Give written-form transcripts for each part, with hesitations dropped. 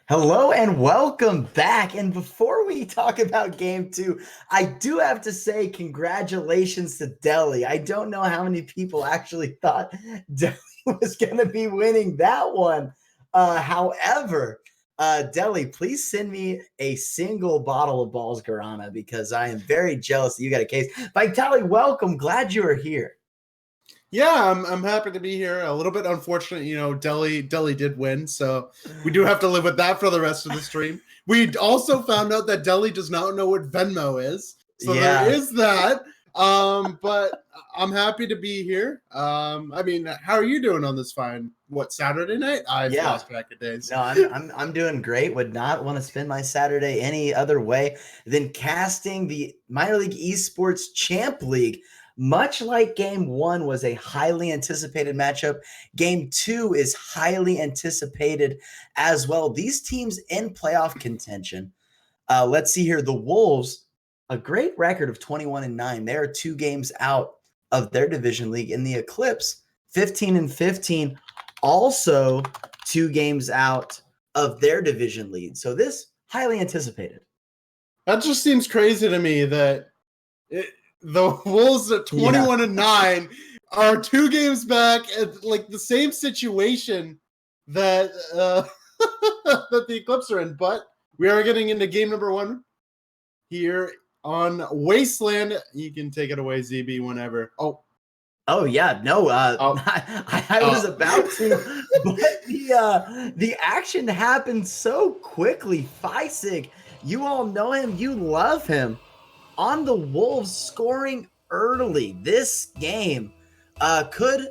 Hello and welcome back. And before we talk about game two, I do have to say congratulations to Delhi. I don't know how many people actually thought Delhi was going to be winning that one. However, Delhi, please send me a single bottle of Balls Guarana because I am very jealous that you got a case. Vitali, welcome. Glad you are here. Yeah, I'm happy to be here. A little bit unfortunate, Delhi did win, so we do have to live with that for the rest of the stream. We also found out that Delhi does not know what Venmo is, so Yeah. there is that. But I'm happy to be here. How are you doing on this fine Saturday night? I've lost track of days. No, I'm doing great. Would not want to spend my Saturday any other way than casting the Minor League Esports Champ League. Much like game one was a highly anticipated matchup, game two is highly anticipated as well. These teams in playoff contention. Let's see here. The Wolves, a great record of 21-9. They are 2 games out of their division league. In the Eclipse, 15-15, also 2 games out of their division lead. So this highly anticipated. That just seems crazy to me that the Wolves at 21-9 are 2 games back at like the same situation that that the Eclipse are in. But we are getting into game number 1 here on Wasteland. You can take it away, ZB, whenever. Oh yeah, no. I was about to, but the action happened so quickly. Feisig, you all know him, you love him. On the Wolves, scoring early. This game could,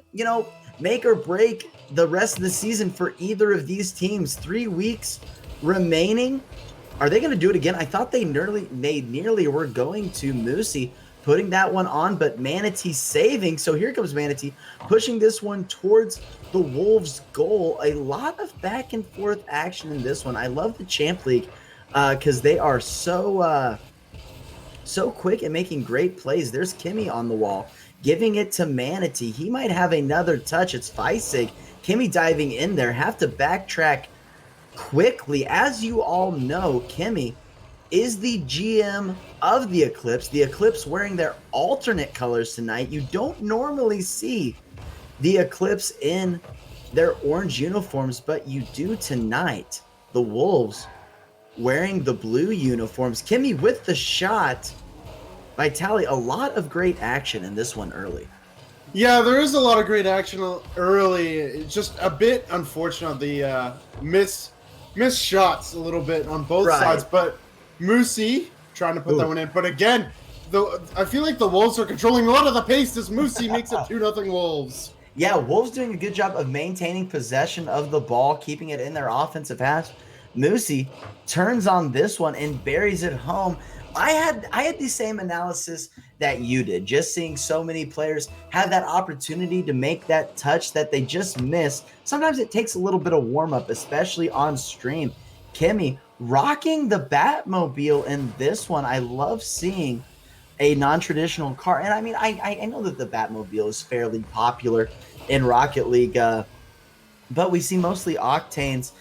make or break the rest of the season for either of these teams. 3 weeks remaining. Are they going to do it again? I thought they nearly were going to. Moosey putting that one on, but Manatee saving. So here comes Manatee pushing this one towards the Wolves' goal. A lot of back and forth action in this one. I love the Champ League because they are so quick and making great plays. There's Kimmy on the wall, giving it to Manatee. He might have another touch. It's Feisig. Kimmy diving in there. Have to backtrack quickly. As you all know, Kimmy is the GM of the Eclipse. The Eclipse wearing their alternate colors tonight. You don't normally see the Eclipse in their orange uniforms, but you do tonight. The Wolves wearing the blue uniforms. Kimmy with the shot. Vitali, a lot of great action in this one early. Yeah, there is a lot of great action early. It's just a bit unfortunate, the missed shots a little bit on both sides, but Moosey trying to put that one in. But again, I feel like the Wolves are controlling a lot of the pace as Moosey makes it 2-0 Wolves. Yeah, Wolves doing a good job of maintaining possession of the ball, keeping it in their offensive half. Moosey turns on this one and buries it home. I had the same analysis that you did, just seeing so many players have that opportunity to make that touch that they just miss. Sometimes it takes a little bit of warm-up, especially on stream. Kimmy rocking the Batmobile in this one. I love seeing a non-traditional car. And I mean, I know that the Batmobile is fairly popular in Rocket League, but we see mostly Octanes.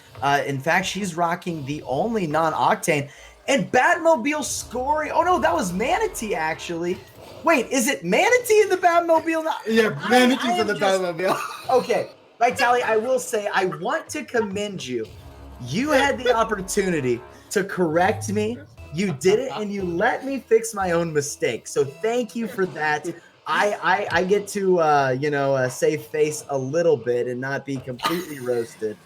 In fact, she's rocking the only non-Octane. And Batmobile scoring. Oh, no, that was Manatee, actually. Wait, is it Manatee in the Batmobile? Yeah, Manatee's in the Batmobile. Okay, Vitali, I will say, I want to commend you. You had the opportunity to correct me. You did it, and you let me fix my own mistake. So thank you for that. I get to, save face a little bit and not be completely roasted.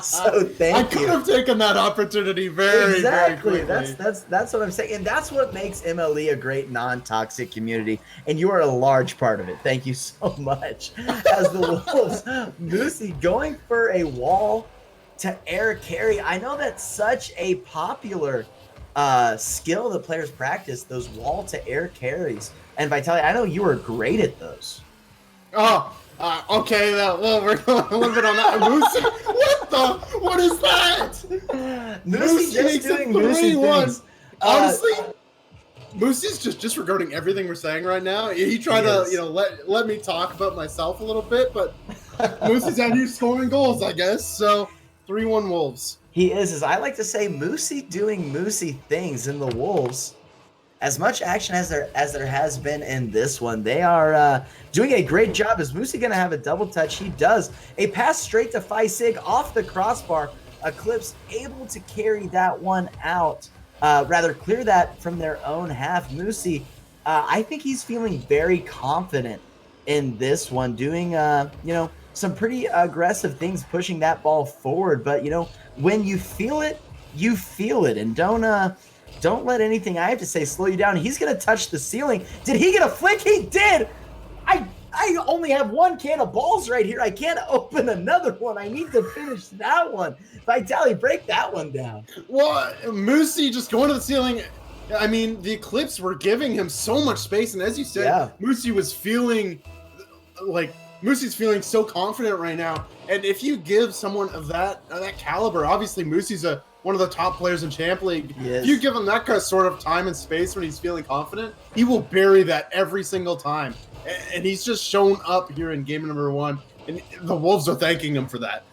So thank you. I could have taken that opportunity very quickly. That's what I'm saying, and that's what makes MLE a great non-toxic community, and you are a large part of it. Thank you so much. As the Wolves, Moosey going for a wall to air carry. I know that's such a popular skill that players practice, those wall to air carries. And Vitali, I know you were great at those. Okay, well, we're going a little bit on that. Moosey, what is that? Moosey just doing Moosey things. Honestly, Moosey's just disregarding everything we're saying right now. He tried to, let me talk about myself a little bit, but Moosey's out here scoring goals, I guess. So 3-1 Wolves. He is, as I like to say, Moosey doing Moosey things in the Wolves. As much action as there has been in this one, they are doing a great job. Is Moosey going to have a double touch? He does. A pass straight to Feisig off the crossbar. Eclipse able to carry that one out, rather clear that from their own half. Moosey, I think he's feeling very confident in this one, doing some pretty aggressive things, pushing that ball forward. But when you feel it, and don't let anything I have to say slow you down. He's going to touch the ceiling. Did he get a flick? He did. I only have one can of balls right here. I can't open another one. I need to finish that one. Vitaly, break that one down. Well, Moosey just going to the ceiling. I mean, the Eclipse were giving him so much space. And as you said, Moosey was feeling like Moosey's feeling so confident right now. And if you give someone of that caliber, obviously Moosey's one of the top players in Champ League. If you give him that kind of sort of time and space when he's feeling confident, he will bury that every single time. And he's just shown up here in game number 1, and the Wolves are thanking him for that.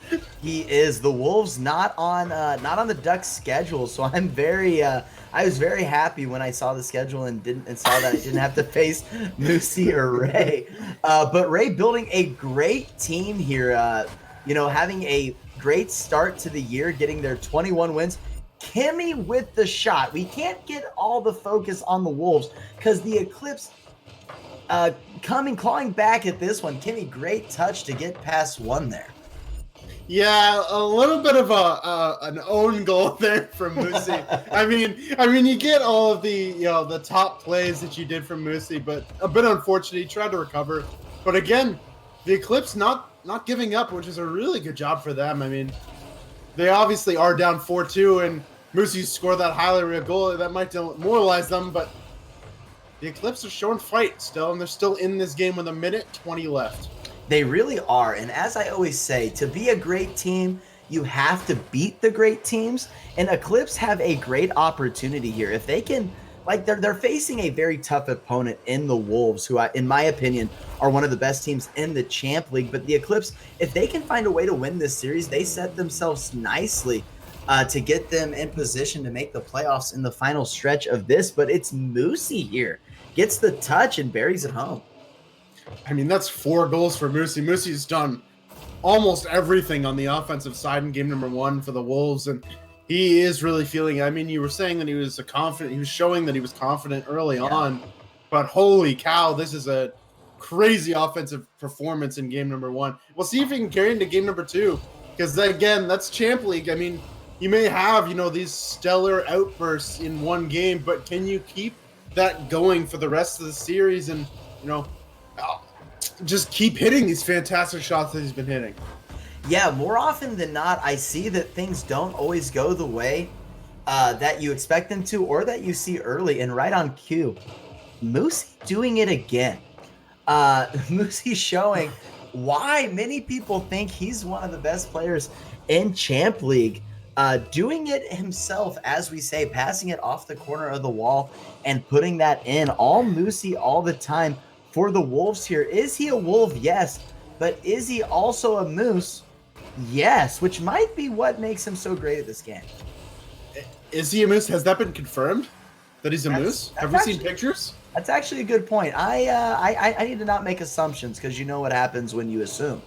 He is. The Wolves not on the Ducks schedule, so I'm very I was very happy when I saw the schedule and saw that I didn't have to face Moosey or Ray. But Ray building a great team here. Having a great start to the year, getting their 21 wins. Kimmy with the shot. We can't get all the focus on the Wolves because the Eclipse clawing back at this one. Kimmy, great touch to get past one there. Yeah, a little bit of an own goal there from Moosey. I mean, you get all of the top plays that you did from Moosey, but a bit unfortunate. He tried to recover, but again, the Eclipse not giving up, which is a really good job for them. I mean, they obviously are down 4-2, and Moosey scored that highly rare goal that might demoralize them, but the Eclipse are showing fight still, and they're still in this game with 1:20 left. They really are, and as I always say, to be a great team, you have to beat the great teams, and Eclipse have a great opportunity here. If they can, they're facing a very tough opponent in the Wolves, who, in my opinion, are one of the best teams in the Champ League. But the Eclipse, if they can find a way to win this series, they set themselves nicely to get them in position to make the playoffs in the final stretch of this. But it's Moosey here. Gets the touch and buries it home. I mean, that's 4 goals for Moosey. Moosey's done almost everything on the offensive side in game number 1 for the Wolves, and he is really feeling. I mean, you were saying that he was confident. He was showing that he was confident early on, but holy cow, this is a crazy offensive performance in game number 1. We'll see if he can carry into game number 2, because again, that's Champ League. I mean, you may have these stellar outbursts in one game, but can you keep that going for the rest of the series and just keep hitting these fantastic shots that he's been hitting? Yeah, more often than not, I see that things don't always go the way that you expect them to, or that you see early. And right on cue, Moosey doing it again. Moosey showing why many people think he's one of the best players in Champ League. Doing it himself, as we say, passing it off the corner of the wall and putting that in. All Moosey all the time for the Wolves here. Is he a Wolf? Yes. But is he also a Moose? Yes, which might be what makes him so great at this game. Is he a Moose? Has that been confirmed that he's a Moose? Have we seen pictures? That's actually a good point. I need to not make assumptions, because you know what happens when you assume.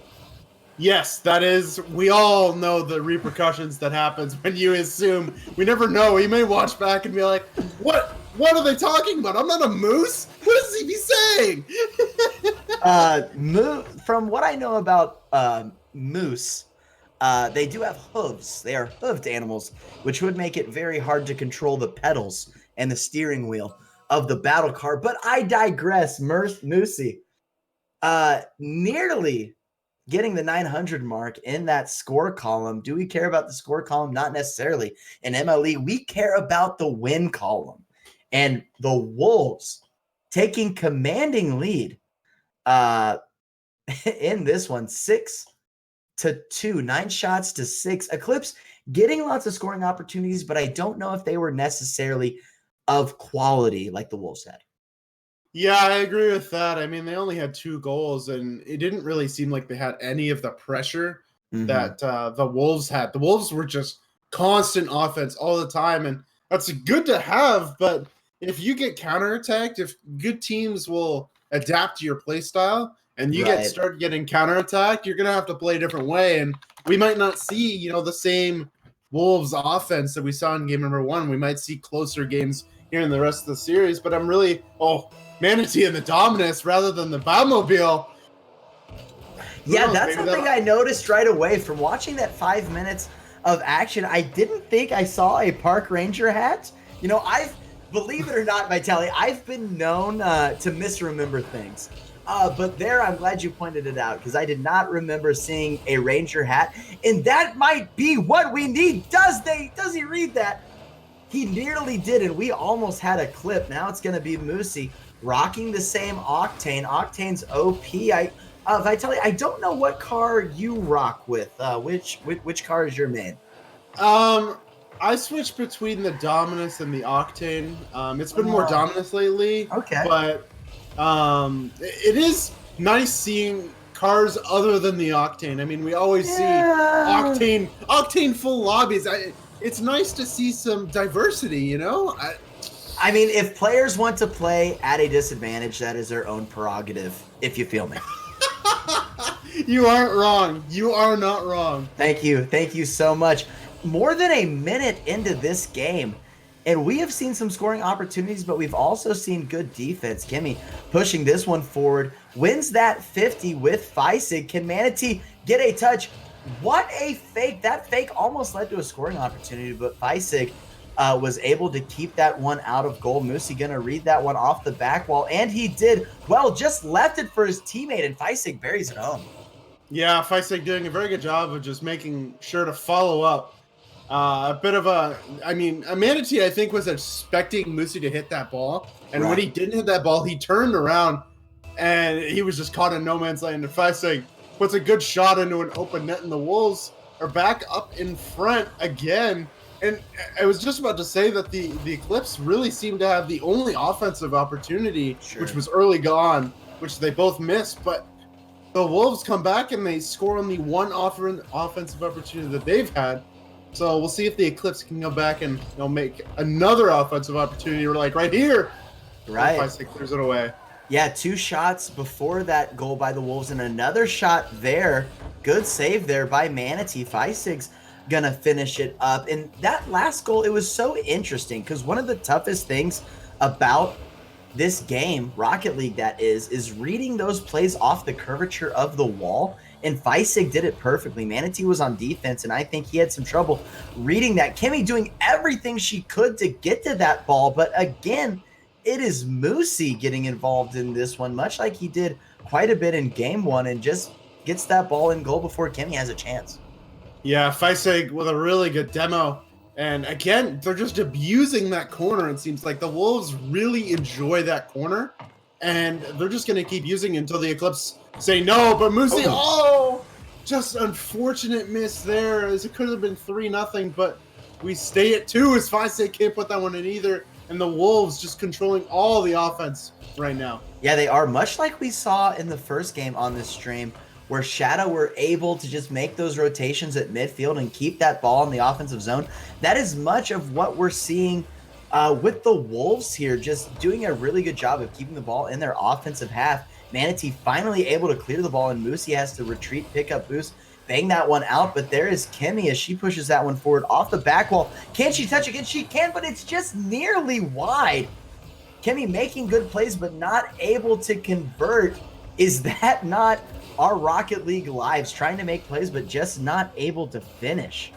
Yes, that is. We all know the repercussions that happens when you assume. We never know. He may watch back and be like, "What? What are they talking about? I'm not a moose. What does he be saying?" From what I know about moose, they do have hooves. They are hooved animals, which would make it very hard to control the pedals and the steering wheel of the battle car. But I digress. Moosey, nearly getting the 900 mark in that score column. Do we care about the score column? Not necessarily. In MLE, we care about the win column. And the Wolves taking commanding lead in this one, 6-2, 9 shots to 6. Eclipse getting lots of scoring opportunities, but I don't know if they were necessarily of quality like the Wolves had. Yeah, I agree with that. I mean, they only had 2 goals, and it didn't really seem like they had any of the pressure that the Wolves had. The Wolves were just constant offense all the time, and that's good to have. But if you get counterattacked, if good teams will adapt to your play style, and you start getting counterattacked, you're gonna have to play a different way, and we might not see the same Wolves offense that we saw in game number 1. We might see closer games here in the rest of the series. But I'm really Manatee and the Dominus rather than the Batmobile. Yeah, that's something I noticed right away from watching that 5 minutes of action. I didn't think I saw a Park Ranger hat. Believe it or not, Vitaly, I've been known to misremember things. But there, I'm glad you pointed it out, because I did not remember seeing a Ranger hat. And that might be what we need. Does he read that? He nearly did, and we almost had a clip. Now it's going to be Moosey rocking the same Octane. Octane's OP. Vitaly, I don't know what car you rock with. Which car is your main? I switched between the Dominus and the Octane. It's been more Dominus lately. Okay. But it is nice seeing cars other than the Octane. I mean, we always see Octane full lobbies. It's nice to see some diversity, I mean, if players want to play at a disadvantage, that is their own prerogative, if you feel me. You aren't wrong. You are not wrong. Thank you. Thank you so much. More than a minute into this game, and we have seen some scoring opportunities, but we've also seen good defense. Kimmy pushing this one forward, wins that 50 with Feisig. Can Manatee get a touch? What a fake. That fake almost led to a scoring opportunity, but Feisig was able to keep that one out of goal. Moosey going to read that one off the back wall, and he did. Well, just left it for his teammate, and Feisig buries it home. Yeah, Feisig doing a very good job of just making sure to follow up. A bit of a Manatee, I think, was expecting Moosey to hit that ball. And when he didn't hit that ball, he turned around and he was just caught in no man's land. And Feisig puts a good shot into an open net, and the Wolves are back up in front again. And I was just about to say that the Eclipse really seemed to have the only offensive opportunity, which was early gone, which they both missed. But the Wolves come back and they score on the one offensive opportunity that they've had. So we'll see if the Eclipse can go back and make another offensive opportunity, like right here. Right. Feisig clears it away. Yeah, 2 shots before that goal by the Wolves and another shot there. Good save there by Manatee. Feisig's going to finish it up. And that last goal, it was so interesting because one of the toughest things about this game, Rocket League that is reading those plays off the curvature of the wall. And Feisig did it perfectly. Manatee was on defense, and I think he had some trouble reading that. Kimmy doing everything she could to get to that ball. But again, it is Moosey getting involved in this one, much like he did quite a bit in game 1, and just gets that ball in goal before Kimmy has a chance. Yeah, Feisig with a really good demo. And again, they're just abusing that corner. It seems like the Wolves really enjoy that corner. And they're just going to keep using it until the Eclipse say no. But Moosey, just unfortunate miss there, as it could have been 3-0. But we stay at 2 as Feisig can't put that one in either. And the Wolves just controlling all the offense right now. Yeah, they are, much like we saw in the first game on this stream, where Shadow were able to just make those rotations at midfield and keep that ball in the offensive zone. That is much of what we're seeing with the Wolves here, just doing a really good job of keeping the ball in their offensive half. Manatee finally able to clear the ball, and Moosey has to retreat, pick up boost, bang that one out. But there is Kimmy as she pushes that one forward off the back wall. Can she touch again? She can, but it's just nearly wide. Kimmy making good plays, but not able to convert. Is that not our Rocket League lives, trying to make plays, but just not able to finish?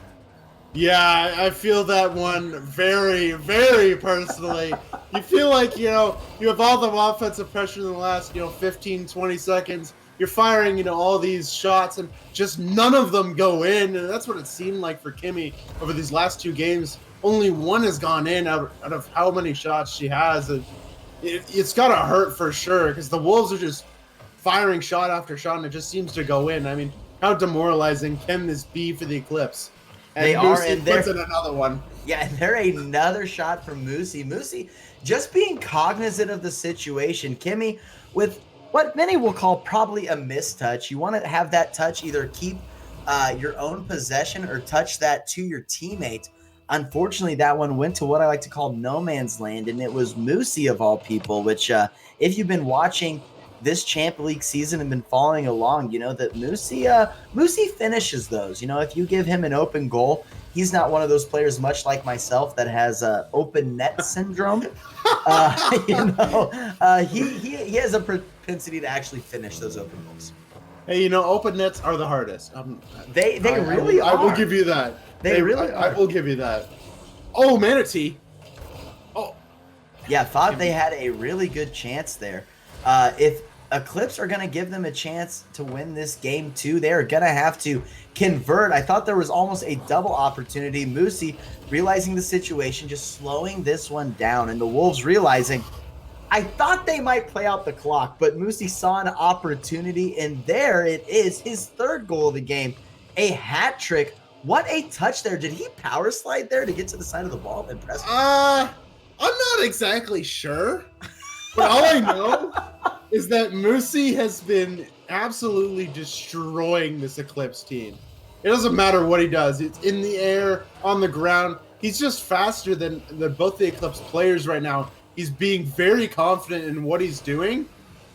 Yeah, I feel that one very, very personally. You feel like, you have all the offensive pressure in the last, 15, 20 seconds. You're firing, all these shots, and just none of them go in. And that's what it seemed like for Kimmy over these last 2 games. Only one has gone in out of how many shots she has. And it's got to hurt for sure, because the Wolves are just firing shot after shot, and it just seems to go in. I mean, how demoralizing can this be for the Eclipse? And they are, and puts in another one. Yeah, and they're another shot from Moosey. Moosey just being cognizant of the situation. Kimmy with what many will call probably a mistouch. You want to have that touch either keep your own possession or touch that to your teammate. Unfortunately, that one went to what I like to call no man's land, and it was Moosey of all people, which if you've been watching this Champions League season and been following along, you know that Moosey finishes those. You know, if you give him an open goal, he's not one of those players, much like myself, that has open net syndrome. He has a propensity to actually finish those open goals. Hey, you know, open nets are the hardest. They really are. I will give you that. They really are. I will give you that. Oh, Manatee. Oh. Yeah, thought they had a really good chance there. If Eclipse are going to give them a chance to win this game too, they are going to have to convert. I thought there was almost a double opportunity. Moosey realizing the situation, just slowing this one down, and the Wolves realizing, I thought they might play out the clock, but Moosey saw an opportunity, and there it is, his third goal of the game, a hat trick. What a touch there. Did he power slide there to get to the side of the ball? Impressive. I'm not exactly sure, but all I know is that Moosey has been absolutely destroying this Eclipse team. It doesn't matter what he does. It's in the air, on the ground. He's just faster than both the Eclipse players right now. He's being very confident in what he's doing,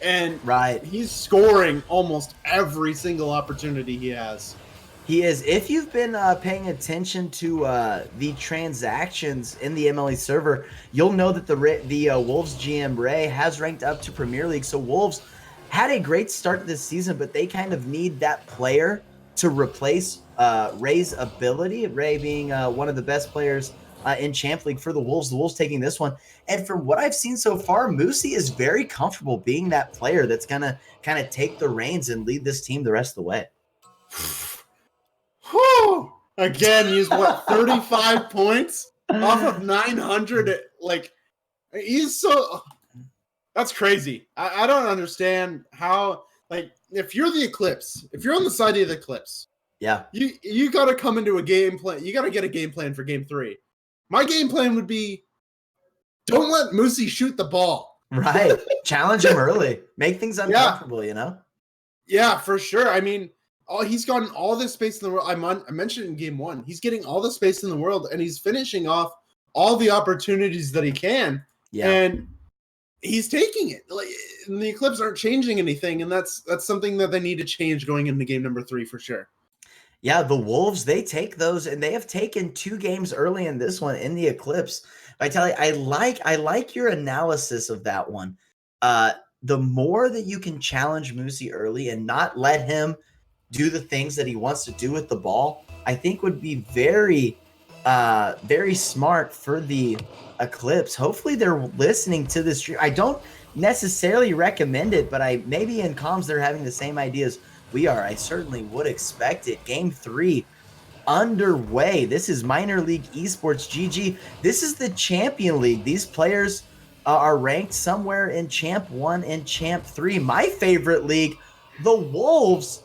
and he's scoring almost every single opportunity he has. He is. If you've been paying attention to the transactions in the MLE server, you'll know that the Wolves GM Ray has ranked up to Premier League. So Wolves had a great start to this season, but they kind of need that player to replace Ray's ability. Ray being one of the best players in Champions League for the Wolves. The Wolves taking this one. And from what I've seen so far, Moosey is very comfortable being that player that's going to kind of take the reins and lead this team the rest of the way. Whew. Again, he's 35 points off of 900. Like, he's so. That's crazy. I don't understand how. Like, if you're the Eclipse, if you're on the side of the Eclipse, yeah, you got to come into a game plan. You got to get a game plan for game 3. My game plan would be, don't let Moosey shoot the ball. Right. Challenge him early. Make things uncomfortable, you know? Yeah, for sure. I mean, he's gotten all this space in the world. I mentioned it in game 1. He's getting all the space in the world, and he's finishing off all the opportunities that he can. Yeah. And he's taking it. Like, and the Eclipse aren't changing anything, and that's something that they need to change going into game number 3 for sure. Yeah, the Wolves, they take those, and they have taken 2 games early in this one in the Eclipse. Vitaly, I like your analysis of that one. The more that you can challenge Moosey early and not let him do the things that he wants to do with the ball, I think would be very, very smart for the Eclipse. Hopefully they're listening to this stream. I don't necessarily recommend it, but maybe in comms they're having the same ideas we are. I certainly would expect it. Game 3 underway. This is Minor League Esports GG. This is the Champion League. These players are ranked somewhere in Champ 1 and Champ 3. My favorite league, the Wolves,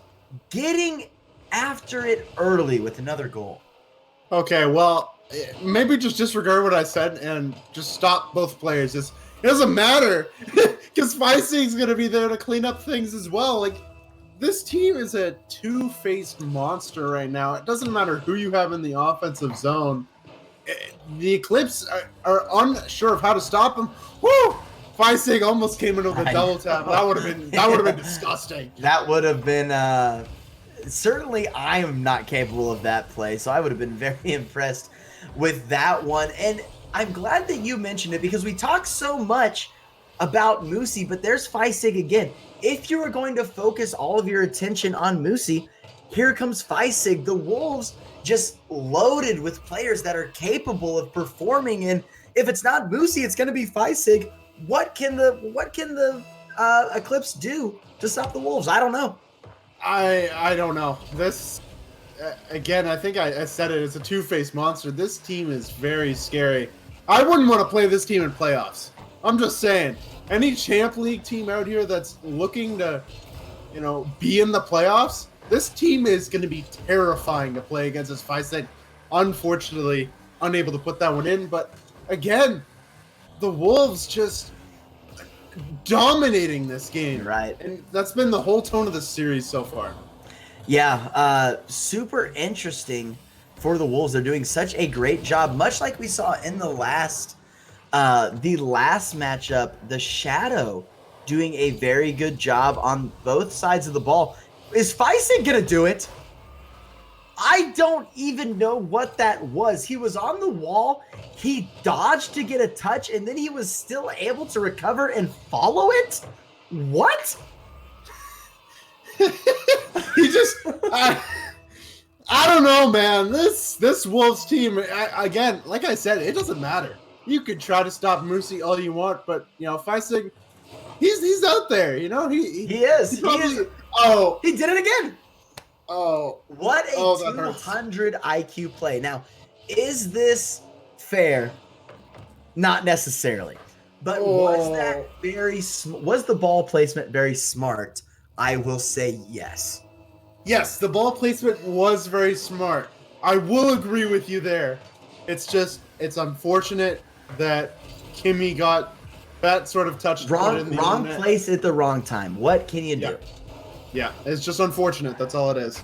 getting after it early with another goal. Okay, well, maybe just disregard what I said and just stop both players. It doesn't matter because Feising's going to be there to clean up things as well. Like, this team is a two-faced monster right now. It doesn't matter who you have in the offensive zone. The Eclipse are unsure of how to stop him. Woo! Feising almost came into the double tap. That would have been disgusting. That would have been certainly I am not capable of that play, so I would have been very impressed with that one. And I'm glad that you mentioned it because we talk so much about Moosey, but there's Feisig again. If you are going to focus all of your attention on Moosey, here comes Feisig. The Wolves just loaded with players that are capable of performing, and if it's not Moosey, it's going to be Feisig. What can the Eclipse do to stop the Wolves? I don't know. I don't know. This again, I think I said it. It's a two-faced monster. This team is very scary. I wouldn't want to play this team in playoffs. I'm just saying. Any Champ League team out here that's looking to, be in the playoffs, this team is going to be terrifying to play against. As Feisig, unfortunately, unable to put that one in. But again, the Wolves just dominating this game. Right. And that's been the whole tone of the series so far. Yeah, super interesting for the Wolves. They're doing such a great job, much like we saw in the last matchup, the Shadow doing a very good job on both sides of the ball. Is Faisig gonna do it? I don't even know what that was. He was on the wall, he dodged to get a touch, and then he was still able to recover and follow it? What? He just I don't know, man. This Wolves team, again, like I said, it doesn't matter. You could try to stop Mercy all you want, but Faisig, he's out there. He is. He probably, Oh, he did it again. Oh, what a 200 IQ play. Now, is this fair? Not necessarily. But was the ball placement very smart? I will say yes. Yes, the ball placement was very smart. I will agree with you there. It's unfortunate that Kimmy got that sort of touch. Wrong place at the wrong time. What can you do? Yeah, it's just unfortunate. That's all it is.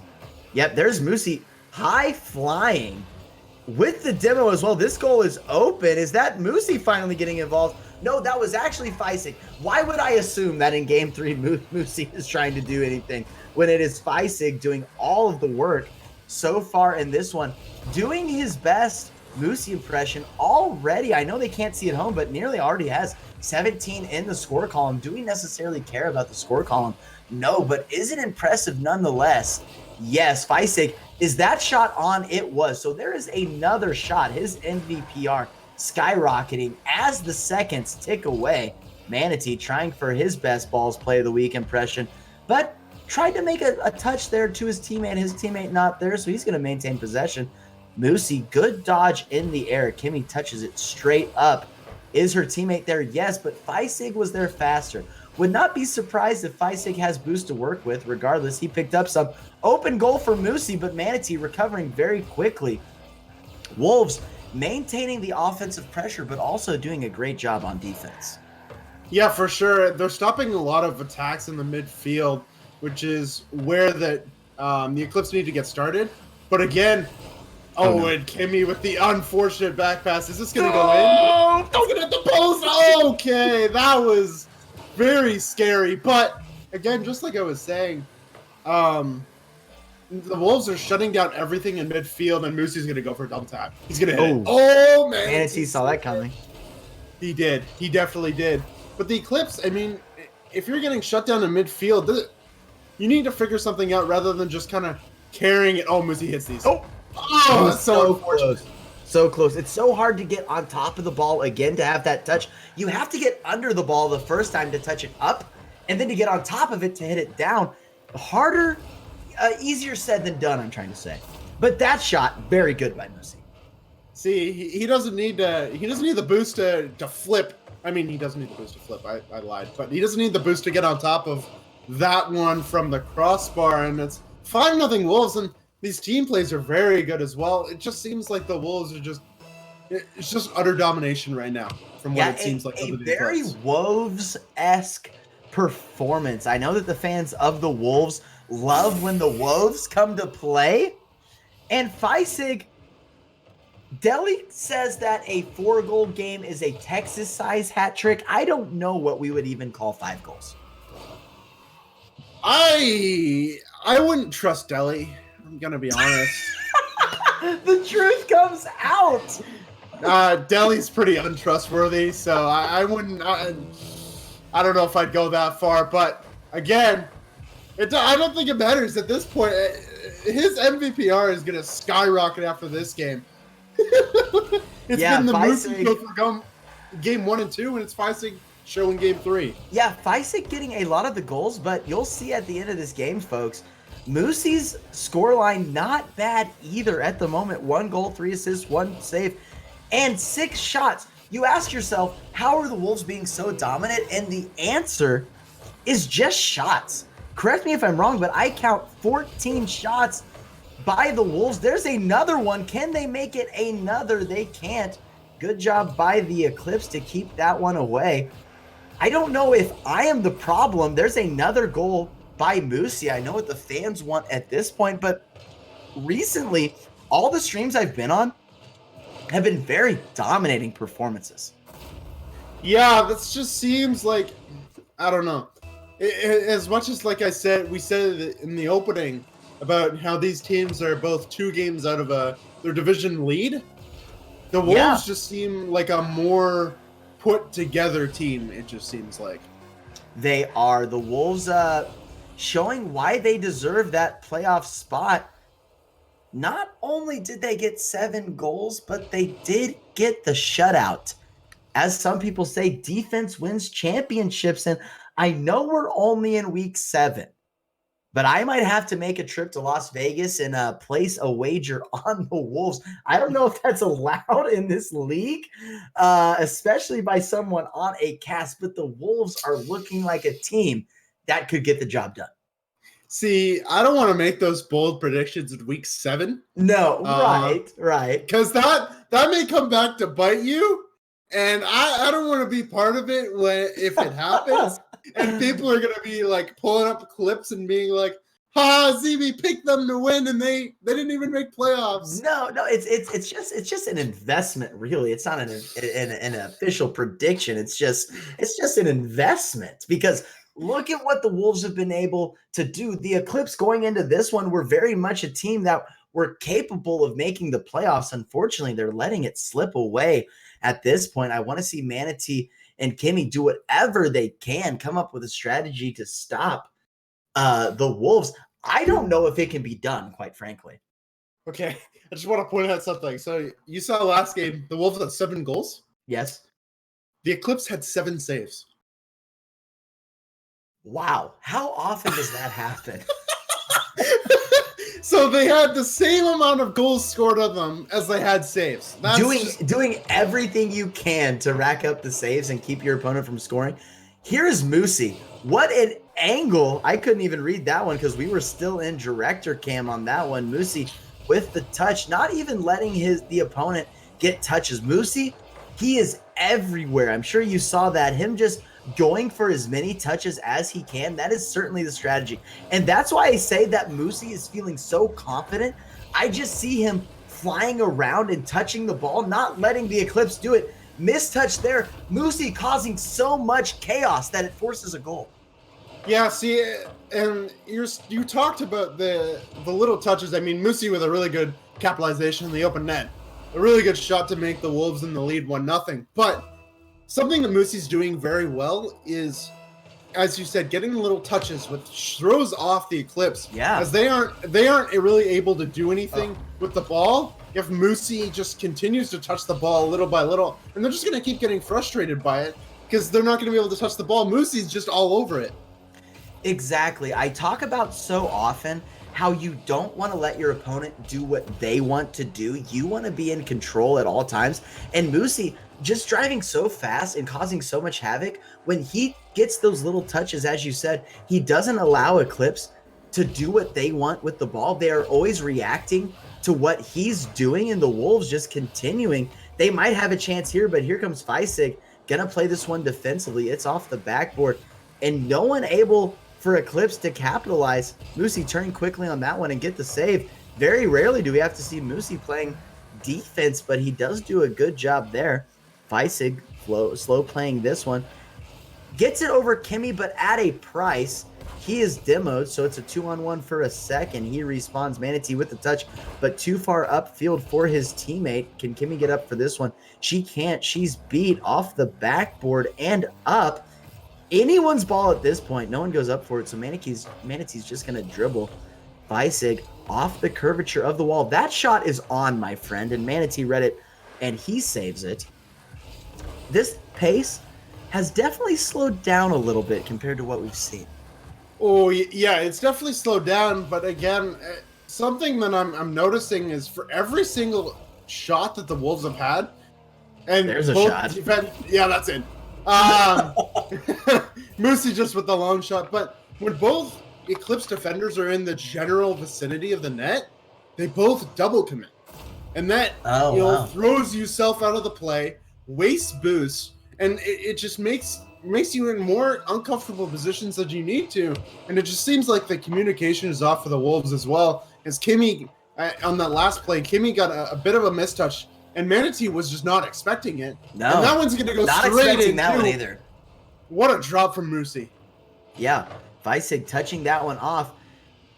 Yep, there's Moosey high flying with the demo as well. This goal is open. Is that Moosey finally getting involved? No, that was actually Faisig. Why would I assume that in Game 3 Moosey is trying to do anything when it is Faisig doing all of the work so far in this one? Doing his best Moosey impression already. I know they can't see it home, but nearly already has 17 in the score column. Do we necessarily care about the score column? No, but is it impressive nonetheless? Yes, Faisig. Is that shot on? It was. So there is another shot. His NVPR skyrocketing as the seconds tick away. Manatee trying for his best balls play of the week impression, but tried to make a touch there to his teammate. His teammate not there, so he's going to maintain possession. Moosey, good dodge in the air. Kimmy touches it straight up. Is her teammate there? Yes, but Faisig was there faster. Would not be surprised if Faisig has boost to work with. Regardless, he picked up some. Open goal for Moosey, but Manatee recovering very quickly. Wolves maintaining the offensive pressure, but also doing a great job on defense. Yeah, for sure. They're stopping a lot of attacks in the midfield, which is where the Eclipse need to get started. But again, and Kimmy with the unfortunate back pass. Is this going to go in? Don't get at the post. Okay, that was very scary. But again, just like I was saying, the Wolves are shutting down everything in midfield, and Moosey's going to go for a double tap. He's going to hit it. Oh, man. Manatee saw that coming. He did. He definitely did. But the Eclipse, I mean, if you're getting shut down in midfield, you need to figure something out rather than just kind of carrying it. Oh, Moosey hits these. Oh, that's so close. So close. It's so hard to get on top of the ball again to have that touch. You have to get under the ball the first time to touch it up, and then to get on top of it to hit it down. Harder, easier said than done, I'm trying to say. But that shot, very good by Moosey. See, he doesn't need the boost to flip. I mean, he doesn't need the boost to flip. I lied. But he doesn't need the boost to get on top of that one from the crossbar. And it's 5-0 Wolves. And these team plays are very good as well. It just seems like the Wolves are it's just utter domination right now from what it seems like. A very Wolves-esque performance. I know that the fans of the Wolves love when the Wolves come to play. And Faisig, Deli says that a 4-goal game is a Texas-size hat trick. I don't know what we would even call 5 goals. I wouldn't trust Deli. I'm going to be honest. The truth comes out. Deli's pretty untrustworthy, so I wouldn't. I don't know if I'd go that far, but again, I don't think it matters at this point. His MVPR is going to skyrocket after this game. It's been the Moosey show for game 1 and 2, and it's Faisig show in game 3. Yeah, Faisig getting a lot of the goals, but you'll see at the end of this game, folks, Moosey's scoreline not bad either at the moment. 1 goal, 3 assists, 1 save, and 6 shots. You ask yourself, how are the Wolves being so dominant? And the answer is just shots. Correct me if I'm wrong, but I count 14 shots by the Wolves. There's another one. Can they make it another? They can't. Good job by the Eclipse to keep that one away. I don't know if I am the problem. There's another goal by Moosey. I know what the fans want at this point, but recently, all the streams I've been on have been very dominating performances. Yeah, this just seems like, I don't know. As much as, like I said, we said in the opening about how these teams are both 2 games out of their division lead, the Wolves just seem like a more put together team, it just seems like. They are. The Wolves showing why they deserve that playoff spot. Not only did they get 7 goals, but they did get the shutout. As some people say, defense wins championships. And I know we're only in week 7, but I might have to make a trip to Las Vegas and place a wager on the Wolves. I don't know if that's allowed in this league, especially by someone on a cast, but the Wolves are looking like a team that could get the job done. See, I don't want to make those bold predictions in week 7. No, right. Because that may come back to bite you, and I don't want to be part of it if it happens. And people are going to be like pulling up clips and being like, ZB picked them to win and they didn't even make playoffs. No, it's just an investment, really. It's not an official prediction. It's just an investment, because look at what the Wolves have been able to do. The Eclipse going into this one were very much a team that were capable of making the playoffs. Unfortunately, they're letting it slip away at this point. I want to see Manatee and Kimmy do whatever they can, come up with a strategy to stop the Wolves. I don't know if it can be done, quite frankly. Okay, I just want to point out something. So you saw last game, the Wolves had 7 goals. Yes. The Eclipse had 7 saves. Wow. How often does that happen? So they had the same amount of goals scored on them as they had saves. Doing everything you can to rack up the saves and keep your opponent from scoring. Here's Moosey. What an angle. I couldn't even read that one because we were still in director cam on that one. Moosey with the touch, not even letting the opponent get touches. Moosey, he is everywhere. I'm sure you saw that. Him just going for as many touches as he can. That is certainly the strategy. And that's why I say that Moosey is feeling so confident. I just see him flying around and touching the ball, not letting the Eclipse do it. Mistouch there. Moosey causing so much chaos that it forces a goal. Yeah, see, and you talked about the little touches. I mean, Moosey with a really good capitalization in the open net. A really good shot to make the Wolves in the lead 1-0. But something that Moosey's doing very well is, as you said, getting little touches, which throws off the Eclipse. Yeah. As they aren't really able to do anything with the ball if Moosey just continues to touch the ball little by little, and they're just going to keep getting frustrated by it because they're not going to be able to touch the ball. Moosey's just all over it. Exactly. I talk about so often how you don't want to let your opponent do what they want to do. You want to be in control at all times. And Moosey just driving so fast and causing so much havoc. When he gets those little touches, as you said, he doesn't allow Eclipse to do what they want with the ball. They are always reacting to what he's doing, and the Wolves just continuing. They might have a chance here, but here comes Feisig, gonna play this one defensively. It's off the backboard, and no one able for Eclipse to capitalize. Moosey turning quickly on that one and get the save. Very rarely do we have to see Moosey playing defense, but he does do a good job there. Feisig slow playing this one. Gets it over Kimmy, but at a price. He is demoed, so it's a 2-on-1 for a second. He respawns. Manatee with the touch, but too far upfield for his teammate. Can Kimmy get up for this one? She can't. She's beat off the backboard and up. Anyone's ball at this point. No one goes up for it, so Manatee's just going to dribble. Feisig off the curvature of the wall. That shot is on, my friend, and Manatee read it, and he saves it. This pace has definitely slowed down a little bit compared to what we've seen. Oh, yeah, it's definitely slowed down. But again, something that I'm noticing is for every single shot that the Wolves have had, and there's a shot. Yeah, that's it. Moosey just with the long shot. But when both Eclipse defenders are in the general vicinity of the net, they both double commit. And that throws yourself out of the play, wastes boost, and it just makes makes you in more uncomfortable positions than you need to. And it just seems like the communication is off for the Wolves as well. As Kimmy, on that last play, Kimmy got a bit of a mistouch, and Manatee was just not expecting it. No. And that one's going to go not straight expecting into that one either. What a drop from Moosey. Yeah, Weissig touching that one off.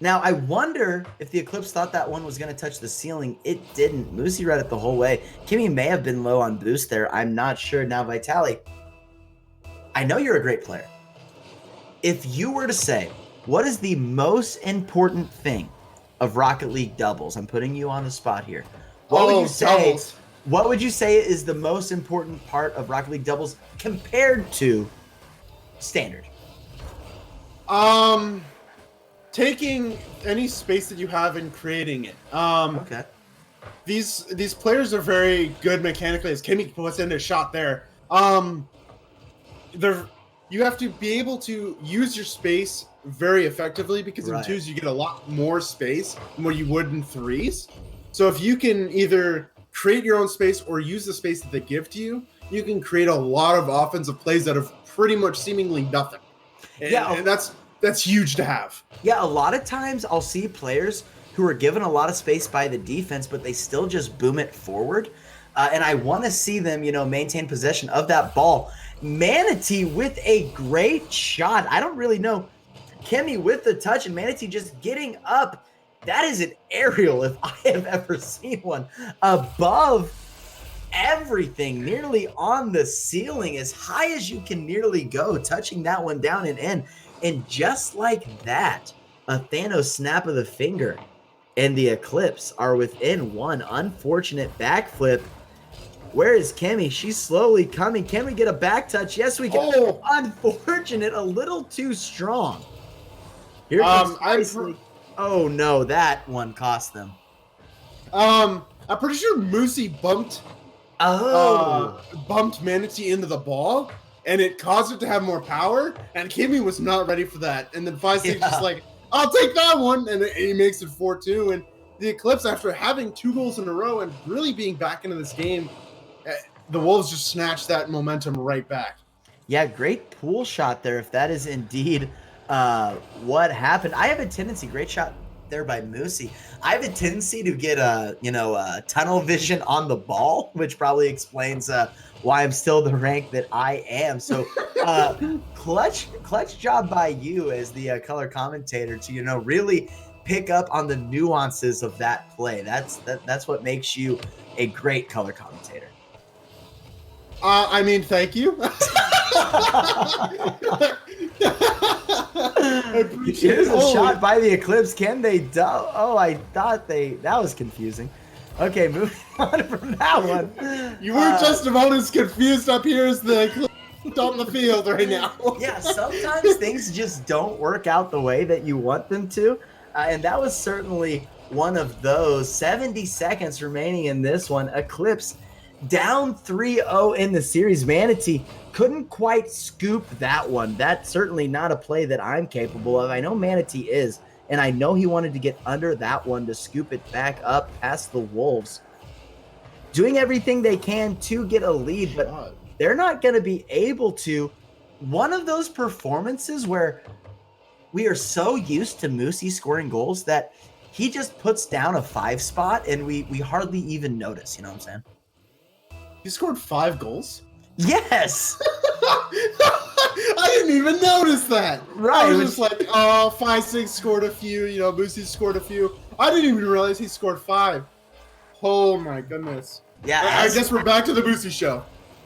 Now, I wonder if the Eclipse thought that one was going to touch the ceiling. It didn't. Moosey read it the whole way. Kimmy may have been low on boost there. I'm not sure. Now, Vitali, I know you're a great player. If you were to say, what is the most important thing of Rocket League doubles? I'm putting you on the spot here. What would you say? Doubles. What would you say is the most important part of Rocket League doubles compared to standard? Taking any space that you have and creating it. Okay. These players are very good mechanically. As Kimmy puts in a shot there. You have to be able to use your space very effectively, because in twos you get a lot more space than what you would in threes. So if you can either create your own space or use the space that they give to you, you can create a lot of offensive plays that have pretty much seemingly nothing. And that's huge to have. Yeah, a lot of times I'll see players who are given a lot of space by the defense, but they still just boom it forward. And I want to see them, maintain possession of that ball. Manatee with a great shot. I don't really know. Kimmy with the touch and Manatee just getting up. That is an aerial if I have ever seen one. Above everything, nearly on the ceiling, as high as you can nearly go, touching that one down and in. And just like that, a Thanos snap of the finger and the Eclipse are within one. Unfortunate backflip. Where is Kimmy? She's slowly coming. Can we get a back touch? Yes, we can. Oh. Unfortunate, a little too strong. Here comes oh no, that one cost them. I'm pretty sure Moosey bumped Manatee into the ball, and it caused it to have more power, and Kimmy was not ready for that. And then 5-6 just like, I'll take that one, and he makes it 4-2. And the Eclipse, after having 2 goals in a row and really being back into this game, the Wolves just snatched that momentum right back. Yeah, great pool shot there, if that is indeed what happened. I have a tendency, great shot there by Moosey. I have a tendency to get tunnel vision on the ball, which probably explains why I'm still the rank that I am. So clutch job by you as the color commentator to really pick up on the nuances of that play. That's what makes you a great color commentator. Thank you. Here's a shot by the Eclipse. Can they I thought that was confusing. Okay, moving on from that one. You were just about as confused up here as the Eclipse on the field right now. Yeah, sometimes things just don't work out the way that you want them to. And that was certainly one of those. 70 seconds remaining in this one. Eclipse down 3-0 in the series. Manatee couldn't quite scoop that one. That's certainly not a play that I'm capable of. I know Manatee is, and I know he wanted to get under that one to scoop it back up past the Wolves. Doing everything they can to get a lead, but they're not going to be able to. One of those performances where we are so used to Moosey scoring goals that he just puts down a 5 spot and we hardly even notice. You know what I'm saying? He scored 5 goals? Yes! I didn't even notice that. Right. I was just like, 5-6 scored a few. Moosey scored a few. I didn't even realize he scored 5. Oh my goodness. Yeah. I guess we're back to the Moosey show.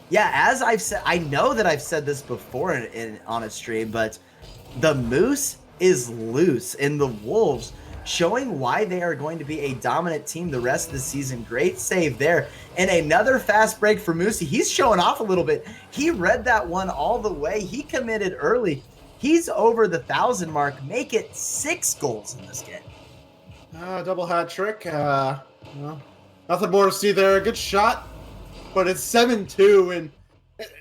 Yeah, as I've said, I know that I've said this before on a stream, but the Moose is loose, and the Wolves showing why they are going to be a dominant team the rest of the season. Great save there. And another fast break for Moosey. He's showing off a little bit. He read that one all the way. He committed early. He's over the 1,000 mark. Make it 6 goals in this game. Double hat trick. Nothing more to see there. Good shot, but it's 7-2. And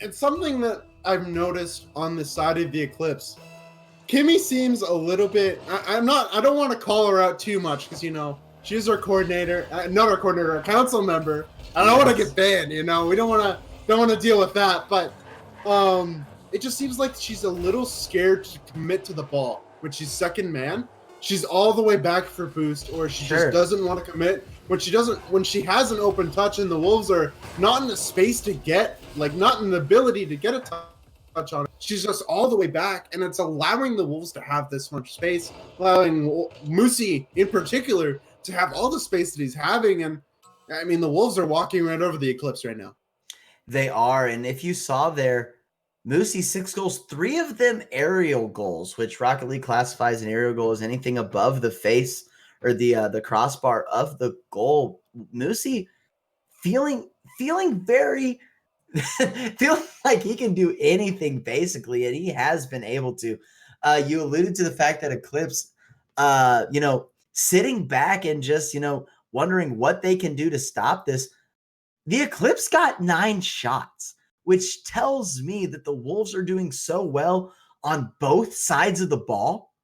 it's something that I've noticed on the side of the Eclipse. Kimmy seems a little bit. I don't want to call her out too much because she's our coordinator, not our coordinator, our council member. I don't want to get banned. We don't want to deal with that. But it just seems like she's a little scared to commit to the ball when she's second man. She's all the way back for boost, or she just doesn't want to commit. When she has an open touch and the Wolves are not in the space to get, like not in the ability to get a touch on it, she's just all the way back, and it's allowing the Wolves to have this much space, allowing Musi in particular to have all the space that he's having. And I mean, the Wolves are walking right over the Eclipse right now. They are, and if you saw there, Musi 6 goals, 3 of them aerial goals, which Rocket League classifies an aerial goal as anything above the face or the crossbar of the goal. Musi feeling very feeling like he can do anything basically, and he has been able to. You alluded to the fact that Eclipse, sitting back and just wondering what they can do to stop this. The Eclipse got 9 shots, which tells me that the Wolves are doing so well on both sides of the ball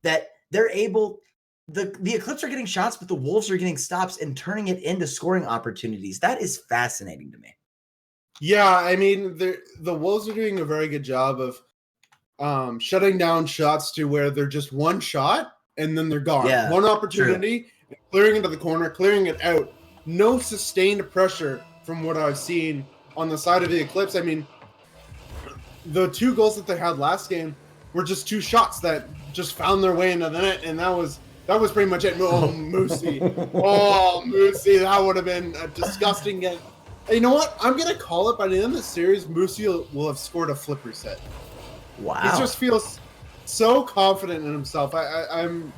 that they're able – the Eclipse are getting shots, but the Wolves are getting stops and turning it into scoring opportunities. That is fascinating to me. Yeah, I mean, the Wolves are doing a very good job of shutting down shots to where they're just one shot and then they're gone. Yeah, one opportunity, clearing into the corner, clearing it out. No sustained pressure from what I've seen on the side of the Eclipse. I mean, the 2 goals that they had last game were just 2 shots that just found their way into the net, and that was pretty much it. Oh, Musi. Oh, Musi. That would have been a disgusting game. You know what? I'm going to call it by the end of the series, Musi will have scored a flipper set. Wow. He just feels so confident in himself. I'm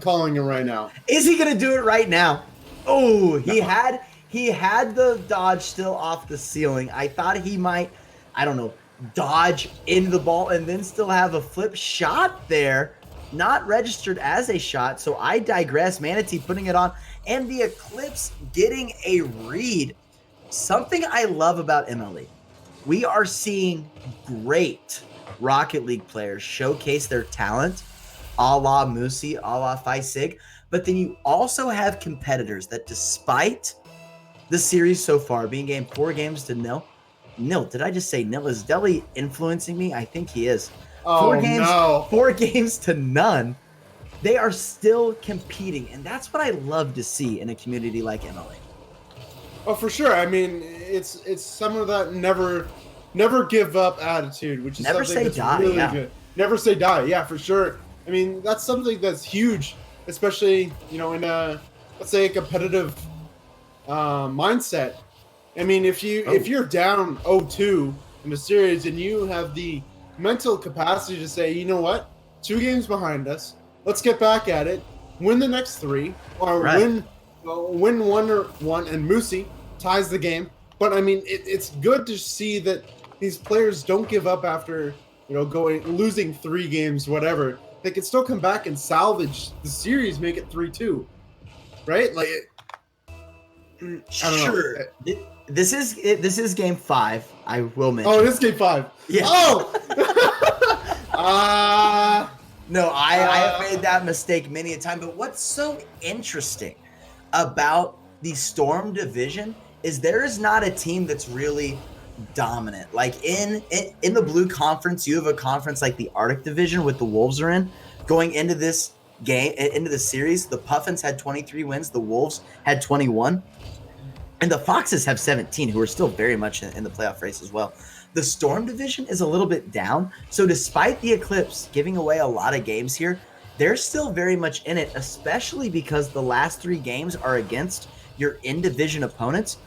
calling it right now. Is he going to do it right now? Oh, he had the dodge still off the ceiling. I thought he might, dodge into the ball and then still have a flip shot there, not registered as a shot. So I digress. Manatee putting it on, and the Eclipse getting a read. Something I love about MLE. We are seeing great Rocket League players showcase their talent, a la Musi, a la Faisig. But then you also have competitors that, despite the series so far being game 4 games to nil, did I just say nil? Is Deli influencing me? I think he is. Oh, 4 games to none. They are still competing, and that's what I love to see in a community like MLE. Oh, for sure. I mean, it's some of that never give up attitude, which is never something that's die, really yeah. good. Never say die. Yeah, for sure. I mean, that's something that's huge, especially in a, let's say, a competitive mindset. I mean, if you're down 0-2 in the series and you have the mental capacity to say, you know what, 2 games behind us, let's get back at it, win the next 3, or win 1-1, and Musi ties the game. But I mean, it's good to see that these players don't give up after losing 3 games, whatever. They can still come back and salvage the series, make it 3-2, right? Like, I don't know. This is game 5. I will mention. Oh, this is game 5. Yeah. Oh. No, I have made that mistake many a time. But what's so interesting about the Storm division is there is not a team that's really dominant. Like in the Blue Conference, you have a conference like the Arctic Division with the Wolves are in. Going into this game, into the series, the Puffins had 23 wins, the Wolves had 21, and the Foxes have 17, who are still very much in the playoff race as well. The Storm division is a little bit down, so despite the Eclipse giving away a lot of games here, they're still very much in it, especially because the last 3 games are against your in-division opponents.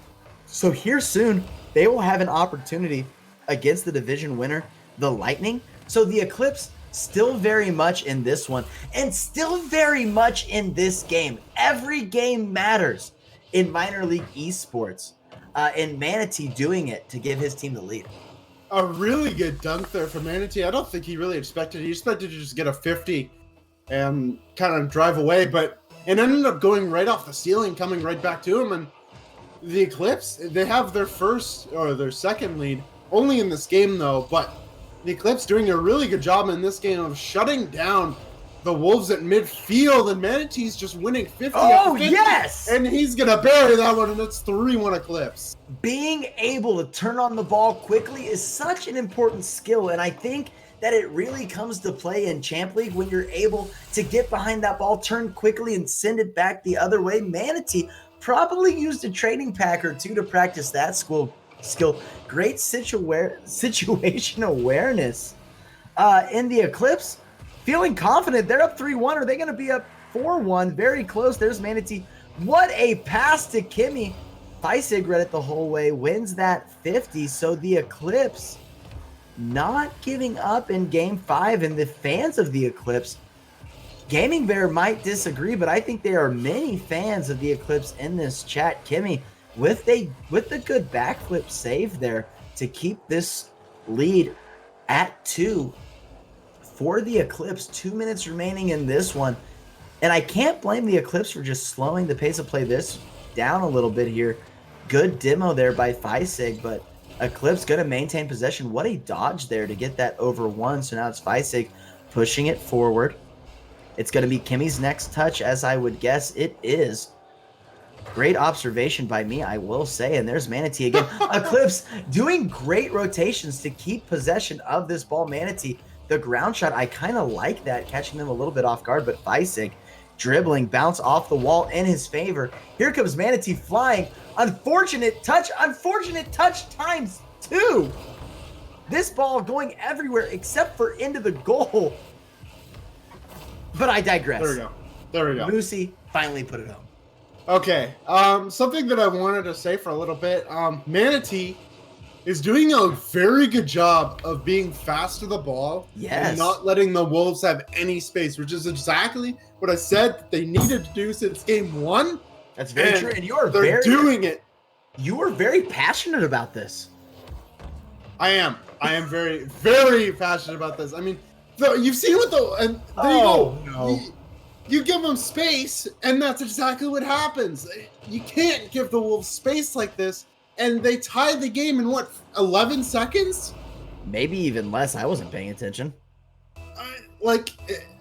So here soon, they will have an opportunity against the division winner, the Lightning. So the Eclipse still very much in this one, and still very much in this game. Every game matters in minor league esports, and Manatee doing it to give his team the lead. A really good dunk there for Manatee. I don't think he really expected. He expected to just get a 50 and kind of drive away, but it ended up going right off the ceiling, coming right back to him. And the Eclipse, they have their second lead only in this game though, but the Eclipse doing a really good job in this game of shutting down the Wolves at midfield, and Manatee's just winning 50 Oh, 50, yes! and he's going to bury that one, and it's 3-1 Eclipse. Being able to turn on the ball quickly is such an important skill, and I think that it really comes to play in Champ League when you're able to get behind that ball, turn quickly, and send it back the other way. Manatee probably used a training pack or two to practice that skill. Great situation awareness in the Eclipse. Feeling confident. They're up 3-1. Are they going to be up 4-1? Very close. There's Manatee. What a pass to Kimmy. Feisig read it the whole way. Wins that 50. So the Eclipse not giving up in game 5. And the fans of the Eclipse, Gaming Bear might disagree, but I think there are many fans of the Eclipse in this chat. Kimmy with the good backflip save there to keep this lead at 2 for the Eclipse. 2 minutes remaining in this one. And I can't blame the Eclipse for just slowing the pace of play this down a little bit here. Good demo there by Feisig, but Eclipse going to maintain possession. What a dodge there to get that over 1. So now it's Feisig pushing it forward. It's going to be Kimmy's next touch, as I would guess it is. Great observation by me, I will say. And there's Manatee again. Eclipse doing great rotations to keep possession of this ball. Manatee, the ground shot, I kind of like that, catching them a little bit off guard. But Feisig dribbling, bounce off the wall in his favor. Here comes Manatee flying. Unfortunate touch times 2. This ball going everywhere except for into the goal. But I digress. There we go. Moosey finally put it home. Okay, something that I wanted to say for a little bit. Manatee is doing a very good job of being fast to the ball and not letting the Wolves have any space, which is exactly what I said that they needed to do since game 1. That's very true, and they're doing it. You are very passionate about this. I am very, very passionate about this. I mean, you've seen what you give them space, and that's exactly what happens. You can't give the Wolves space like this, and they tied the game in, 11 seconds? Maybe even less. I wasn't paying attention.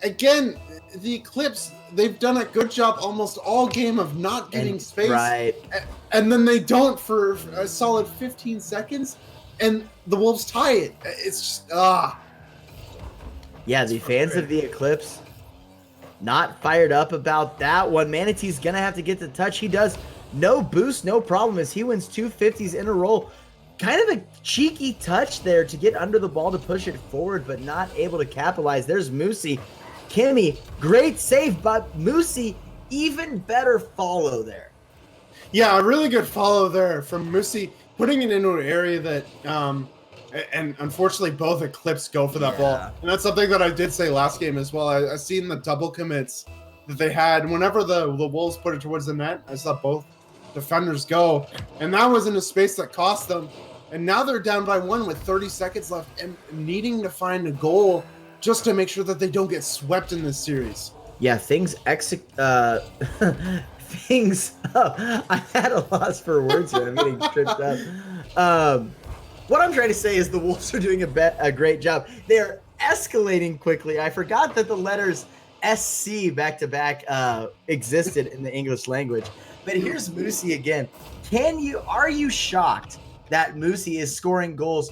Again, the Eclipse, they've done a good job almost all game of not getting space. Right. And then they don't for a solid 15 seconds, and the Wolves tie it. It's just, Yeah, the fans of the Eclipse not fired up about that one. Manatee's going to have to get the touch. He does. No boost, no problem, as he wins 2 50s in a row. Kind of a cheeky touch there to get under the ball to push it forward, but not able to capitalize. There's Moosey. Kimmy, great save, but Moosey, even better follow there. Yeah, a really good follow there from Moosey, putting it into an area that, and unfortunately both Eclipse go for that ball. And that's something that I did say last game as well. I seen the double commits that they had. Whenever the Wolves put it towards the net, I saw both defenders go. And that was in a space that cost them. And now they're down by 1 with 30 seconds left and needing to find a goal just to make sure that they don't get swept in this series. Yeah, things I had a loss for words here. I'm getting tripped up. What I'm trying to say is the Wolves are doing a great job. They're escalating quickly. I forgot that the letters SC back-to-back existed in the English language. But here's Moosey again. Are you shocked that Moosey is scoring goals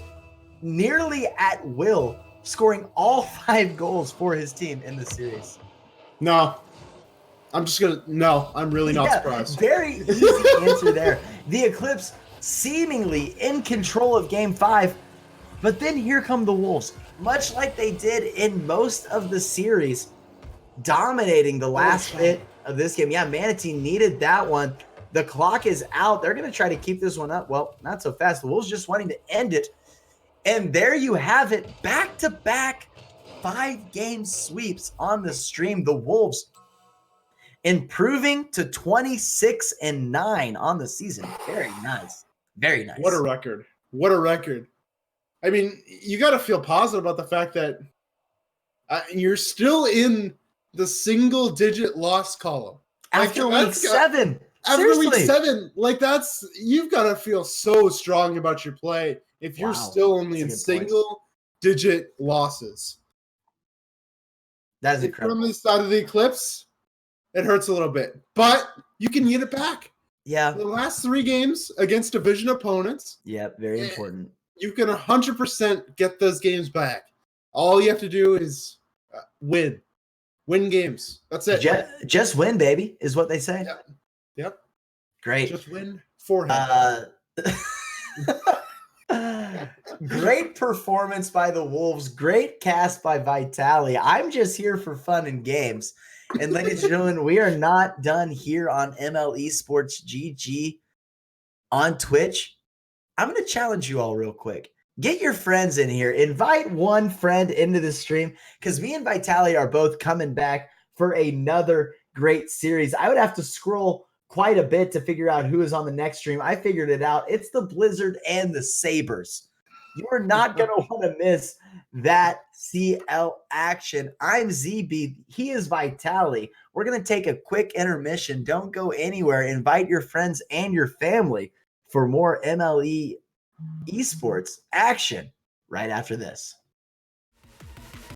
nearly at will, scoring all 5 goals for his team in the series? No. I'm really not surprised. Very easy answer there. The Eclipse seemingly in control of game 5, but then here come the Wolves, much like they did in most of the series, dominating the last bit of this game. Yeah, Manatee needed that one. The clock is out. They're going to try to keep this one up. Well, not so fast. The Wolves just wanting to end it. And there you have it. Back-to-back 5-game sweeps on the stream. The Wolves improving to 26-9 on the season. Very nice. Very nice. What a record. What a record. I mean, you got to feel positive about the fact that you're still in the single-digit loss column. After week 7. After week 7, you've got to feel so strong about your play if you're still only in single-digit losses. That is if you're incredible. on the side of the Eclipse, it hurts a little bit, but you can get it back. Yeah. The last 3 games against division opponents. Yep. Very important. You can 100% get those games back. All you have to do is win games. That's it. Just win, baby, is what they say. Yep. Great. Just win forehead. Great performance by the Wolves. Great cast by Vitali. I'm just here for fun and games. And ladies and gentlemen, we are not done here on MLE Sports GG on Twitch. I'm going to challenge you all real quick. Get your friends in here. Invite one friend into the stream because me and Vitali are both coming back for another great series. I would have to scroll quite a bit to figure out who is on the next stream. I figured it out. It's the Blizzard and the Sabres. You are not going to want to miss that CL action. I'm ZB. He is Vitali. We're going to take a quick intermission. Don't go anywhere. Invite your friends and your family for more MLE Esports action right after this.